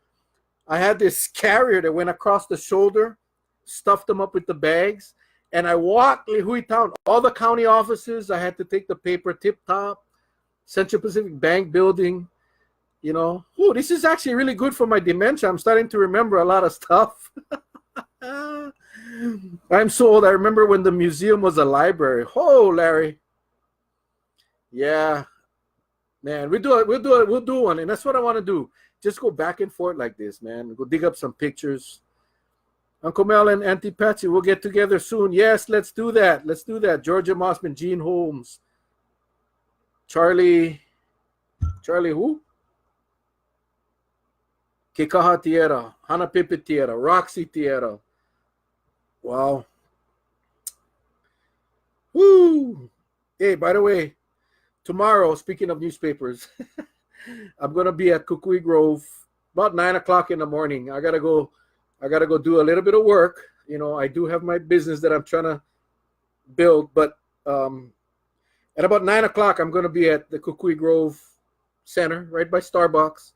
[SPEAKER 1] I had this carrier that went across the shoulder, stuffed them up with the bags, and I walked Lihui Town, all the county offices. I had to take the paper, Tip Top, Central Pacific Bank building. You know, oh, this is actually really good for my dementia. I'm starting to remember a lot of stuff. I'm so old. I remember when the museum was a library. Oh, Larry. Yeah, man, we'll do one, and that's what I want to do. Just go back and forth like this, man. Go dig up some pictures. Uncle Mel and Auntie Patsy, we'll get together soon. Yes, let's do that. Let's do that. Georgia Mossman, Gene Holmes, Charlie who? Kikaha Tierra, Hana Pepe Tierra, Roxy Tierra. Wow. Woo! Hey, by the way, tomorrow, speaking of newspapers, I'm gonna be at Kukui Grove about 9 o'clock in the morning. I gotta go do a little bit of work. You know, I do have my business that I'm trying to build, but at about 9 o'clock, I'm gonna be at the Kukui Grove Center, right by Starbucks,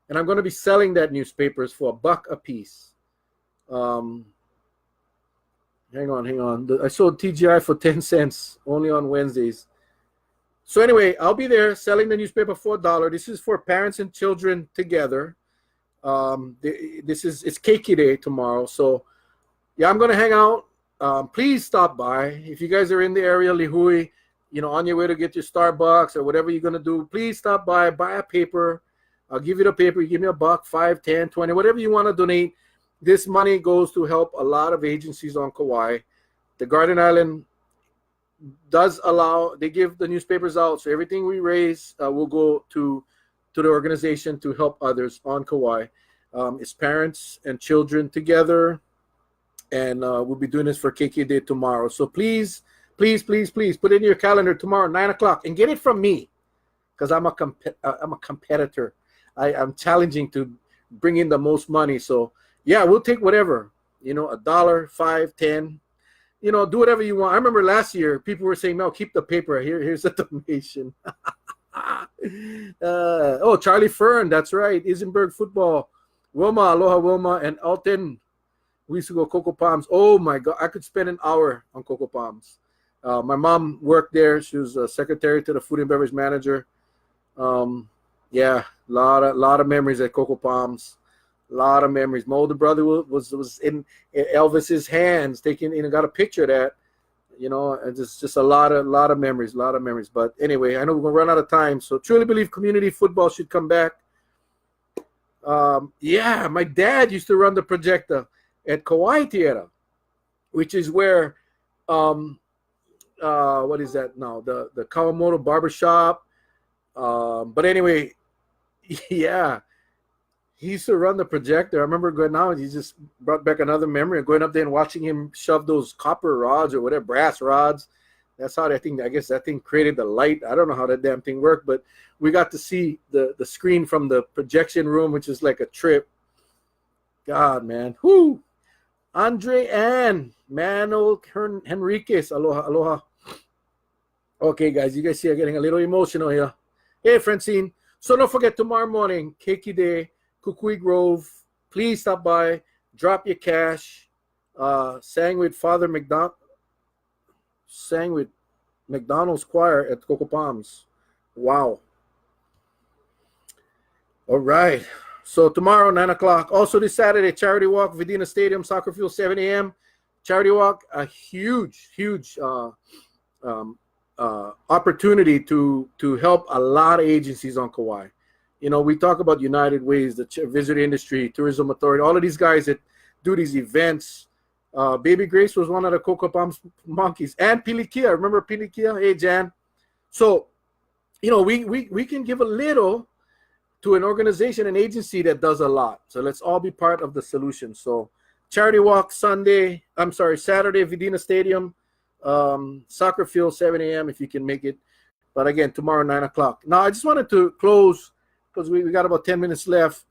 [SPEAKER 1] and I'm gonna be selling that newspapers for $1 a piece. Hang on. I sold TGI for 10 cents only on Wednesdays. So anyway, I'll be there selling the newspaper for $1. This is for parents and children together. It's Keiki Day tomorrow. So yeah, I'm gonna hang out. Please stop by. If you guys are in the area, Lihui, you know, on your way to get your Starbucks or whatever you're gonna do, please stop by, buy a paper. I'll give you the paper. You give me $1, 5, 10, 20, whatever you want to donate. This money goes to help a lot of agencies on Kauai. The Garden Island does allow, they give the newspapers out, so everything we raise will go to the organization to help others on Kauai. It's parents and children together, and we'll be doing this for KK Day tomorrow. So please put it in your calendar tomorrow, 9 o'clock, and get it from me, because I'm a competitor. I'm challenging to bring in the most money. So yeah, we'll take whatever, you know, $1, 5, 10, you know, do whatever you want. I remember last year people were saying, "No, keep the paper. Here's a donation." Oh, Charlie Fern, that's right. Isenberg football. Wilma, aloha Wilma, and Alton. We used to go Cocoa Palms. Oh my God, I could spend an hour on Cocoa Palms. My mom worked there. She was a secretary to the food and beverage manager. Yeah, a lot of memories at Cocoa Palms. A lot of memories. My older brother was in Elvis's hands, got a picture of that. You know, and just a lot of memories. But anyway, I know we're gonna run out of time. So truly believe community football should come back. Yeah, my dad used to run the projector at Kauai Theater, which is where what is that now? The Kawamoto Barbershop. But anyway, yeah. He used to run the projector. I remember going out, he just brought back another memory of going up there and watching him shove those copper rods or whatever, brass rods. That's how I guess that thing created the light. I don't know how that damn thing worked, but we got to see the screen from the projection room, which is like a trip. God, man. Whoo! Andre Ann, Manuel Henriquez, aloha. Okay, guys, you guys see I'm getting a little emotional here. Hey, Francine. So don't forget, tomorrow morning, Keiki Day, Kukui Grove. Please stop by, drop your cash. Sang with McDonald's Choir at Cocoa Palms. Wow. All right. So tomorrow, 9 o'clock. Also this Saturday, Charity Walk, Vidina Stadium, Soccer Field, 7 a.m. Charity Walk, a huge opportunity to help a lot of agencies on Kauai. You know, we talk about United Ways, the visitor industry, tourism authority, all of these guys that do these events. Baby Grace was one of the Cocoa Palms monkeys, and Pilikia. Remember Pilikia? Hey, Jan. So, you know, we can give a little to an organization, an agency that does a lot. So let's all be part of the solution. So Charity Walk Saturday, Vidina Stadium, Soccer Field, 7 a.m. if you can make it. But again, tomorrow, 9 o'clock. Now, I just wanted to close because we got about 10 minutes left.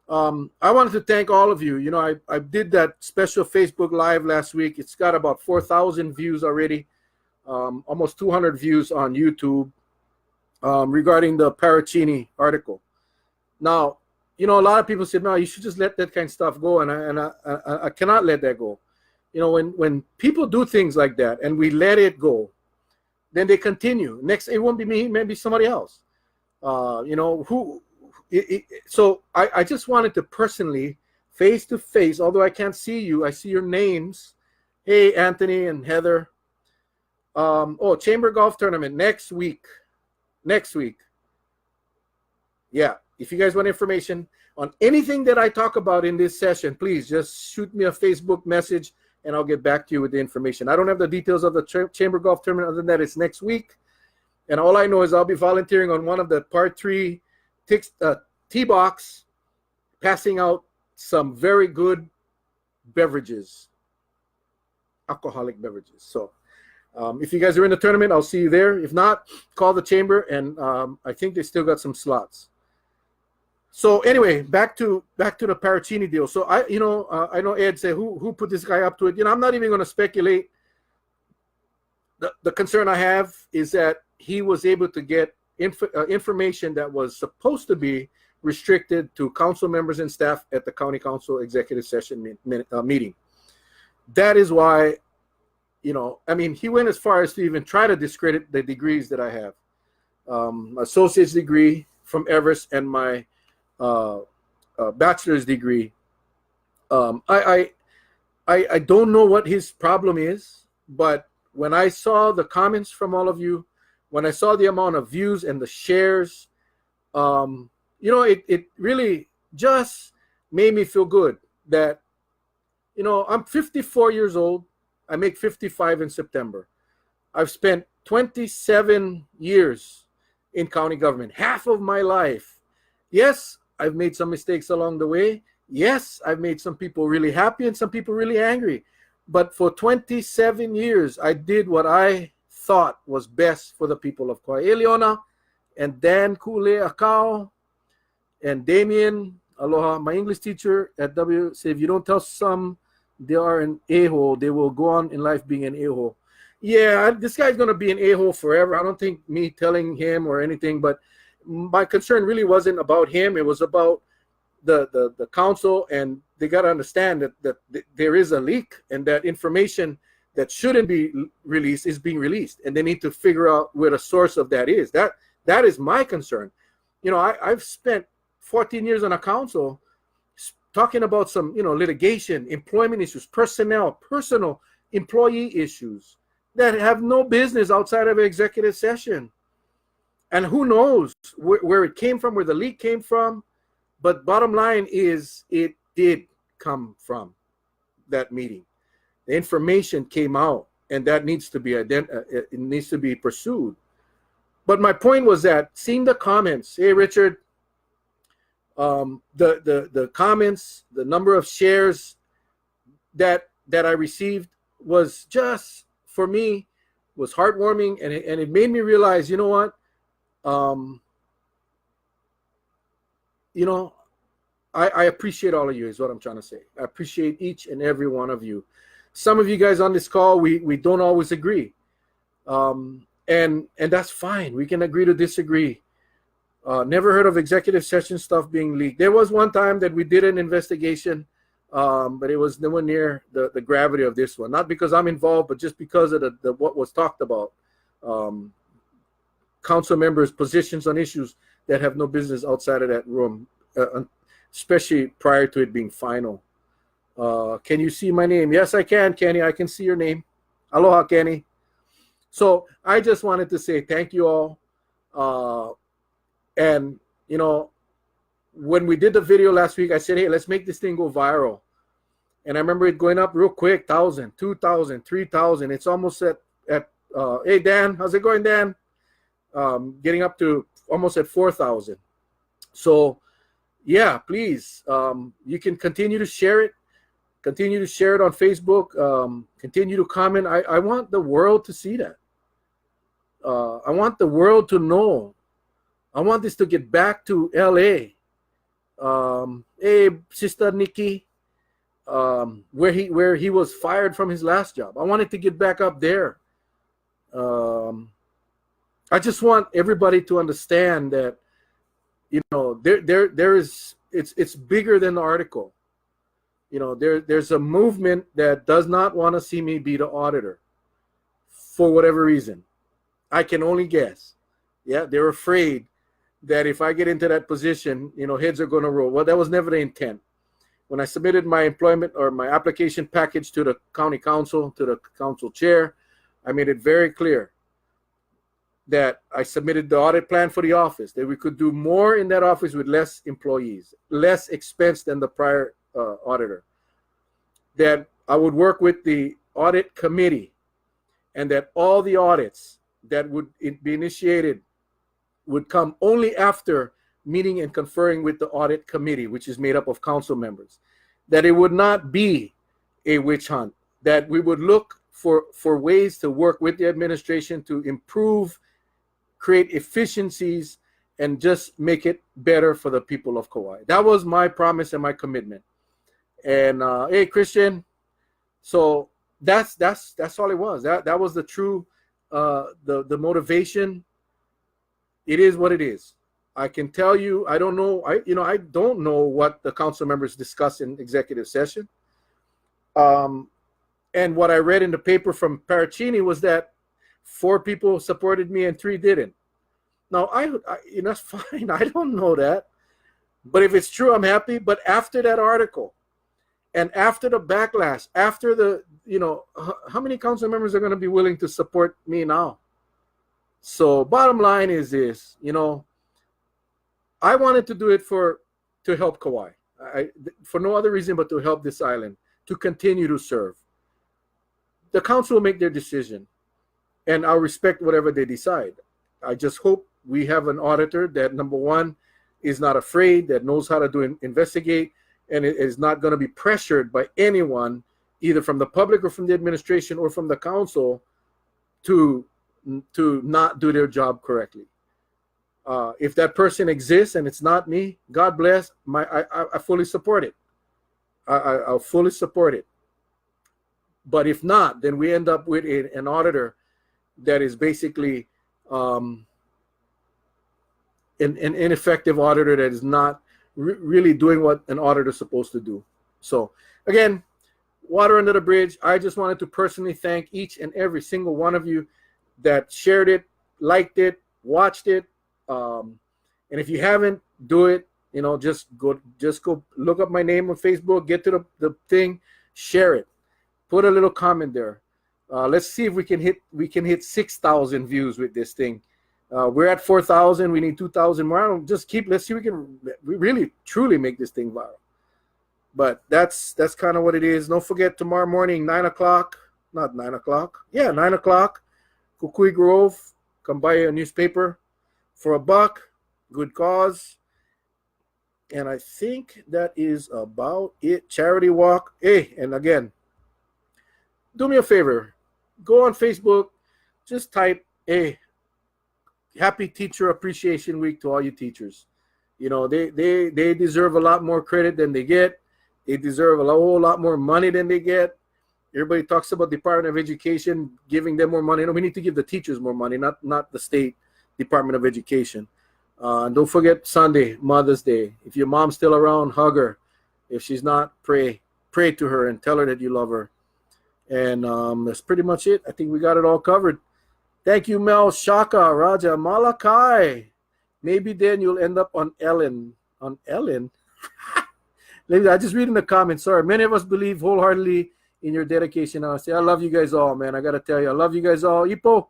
[SPEAKER 1] I wanted to thank all of you. You know, I did that special Facebook Live last week. It's got about 4,000 views already, almost 200 views on YouTube regarding the Paracini article. Now, you know, a lot of people said, no, you should just let that kind of stuff go, and I cannot let that go. You know, when people do things like that and we let it go, then they continue. Next, it won't be me, maybe somebody else. You know, So I just wanted to personally, face to face, although I can't see you, I see your names. Hey, Anthony and Heather. Chamber golf tournament next week. Yeah, if you guys want information on anything that I talk about in this session, please just shoot me a Facebook message and I'll get back to you with the information. I don't have the details of the chamber golf tournament other than that it's next week. And all I know is I'll be volunteering on one of the part 3 tee box, passing out some very good beverages, alcoholic beverages. So if you guys are in the tournament, I'll see you there. If not, call the chamber, and I think they still got some slots. So anyway, back to the Paracini deal. So I know Ed said who put this guy up to it. I'm not even going to speculate. The concern I have is that he was able to get information that was supposed to be restricted to council members and staff at the county council executive session meeting. That is why, he went as far as to even try to discredit the degrees that I have. Associate's degree from Everest and my bachelor's degree. I don't know what his problem is, but when I saw the comments from all of you, when I saw the amount of views and the shares, it really just made me feel good that, I'm 54 years old. I make 55 in September. I've spent 27 years in county government, half of my life. Yes, I've made some mistakes along the way. Yes, I've made some people really happy and some people really angry. But for 27 years, I did what I thought was best for the people of Kauai. Eliona and Dan Kule Akao and Damien, aloha, my English teacher at W, said if you don't tell some they are an a-hole, they will go on in life being an a-hole. Yeah, this guy's going to be an a-hole forever. I don't think me telling him or anything, but my concern really wasn't about him. It was about the council, and they got to understand that there is a leak and that information that shouldn't be released is being released, and they need to figure out where the source of that is. That is my concern. I've spent 14 years on a council talking about some, litigation, employment issues, personal employee issues that have no business outside of an executive session. And who knows where it came from, where the leak came from. But bottom line is it did come from that meeting. The information came out, and that needs to be it needs to be pursued. But my point was that seeing the comments, hey Richard, the comments, the number of shares that I received was just, for me, was heartwarming, and it made me realize, you know what, I appreciate all of you is what I'm trying to say. I appreciate each and every one of you. Some of you guys on this call, we don't always agree, and that's fine. We can agree to disagree. Never heard of executive session stuff being leaked. There was one time that we did an investigation, but it was nowhere near the gravity of this one. Not because I'm involved, but just because of the what was talked about. Council members' positions on issues that have no business outside of that room, especially prior to it being final. Can you see my name? Yes, I can, Kenny. I can see your name. Aloha, Kenny. So I just wanted to say thank you all. And, when we did the video last week, I said, hey, let's make this thing go viral. And I remember it going up real quick, 1,000, 2,000, 3,000. It's almost at hey, Dan, how's it going, Dan? Getting up to almost at 4,000. So, yeah, please, you can continue to share it. Continue to share it on Facebook. Continue to comment. I want the world to see that. I want the world to know. I want this to get back to LA. Hey, Sister Nikki, where he was fired from his last job. I want it to get back up there. I just want everybody to understand that, there is, it's bigger than the article. There's a movement that does not want to see me be the auditor for whatever reason. I can only guess. Yeah, they're afraid that if I get into that position, heads are going to roll. Well, that was never the intent. When I submitted my employment or my application package to the county council, to the council chair, I made it very clear that I submitted the audit plan for the office, that we could do more in that office with less employees, less expense than the prior auditor, that I would work with the audit committee, and that all the audits that would be initiated would come only after meeting and conferring with the audit committee, which is made up of council members, that it would not be a witch hunt, that we would look for ways to work with the administration to improve, create efficiencies, and just make it better for the people of Kauai. That was my promise and my commitment. And hey, Christian, so that's all it was. That was the true the motivation. It is what it is. I can tell you, I don't know. I don't know what the council members discussed in executive session. And what I read in the paper from Paracini was that 4 people supported me and 3 didn't. Now, I that's fine. I don't know that. But if it's true, I'm happy. But after that article and after the backlash, after the, how many council members are going to be willing to support me now? So bottom line is this, I wanted to do it to help Kauai. For no other reason but to help this island, to continue to serve. The council will make their decision, and I'll respect whatever they decide. I just hope we have an auditor that, number one, is not afraid, that knows how to investigate, and is not going to be pressured by anyone, either from the public or from the administration or from the council, to not do their job correctly. If that person exists and it's not me, God bless. I fully support it. I'll fully support it. But if not, then we end up with an auditor that is basically an ineffective auditor that is not really doing what an auditor is supposed to do. So again, water under the bridge. I just wanted to personally thank each and every single one of you that shared it, liked it, watched it. And if you haven't, do it. Just go look up my name on Facebook, get to the thing, share it, put a little comment there. Let's see if we can hit 6,000 views with this thing. We're at 4,000. We need 2,000 more. Let's see if we really truly make this thing viral. But that's kind of what it is. Don't forget, tomorrow morning, 9 o'clock. Not 9 o'clock. Yeah, 9 o'clock. Kukui Grove. Come buy a newspaper for $1. Good cause. And I think that is about it. Charity walk. Hey, and again, do me a favor. Go on Facebook. Just type, hey, Happy Teacher Appreciation Week to all you teachers. They deserve a lot more credit than they get. They deserve a whole lot more money than they get. Everybody talks about Department of Education giving them more money. No, we need to give the teachers more money, not the state Department of Education. And don't forget Sunday, Mother's Day. If your mom's still around, hug her. If she's not, pray to her and tell her that you love her. And that's pretty much it. I think we got it all covered. Thank you, Mel, Shaka, Raja, Malakai. Maybe then you'll end up on Ellen. On Ellen? I just read in the comments. Sorry. Many of us believe wholeheartedly in your dedication. I say, I love you guys all, man. I got to tell you, I love you guys all. Ipo.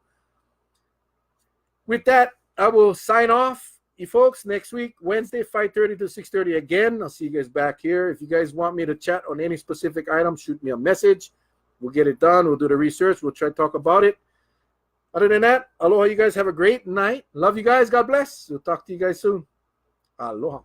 [SPEAKER 1] With that, I will sign off. You folks, next week, Wednesday, 5:30 to 6:30 again. I'll see you guys back here. If you guys want me to chat on any specific item, shoot me a message. We'll get it done. We'll do the research. We'll try to talk about it. Other than that, aloha. You guys have a great night. Love you guys. God bless. We'll talk to you guys soon. Aloha.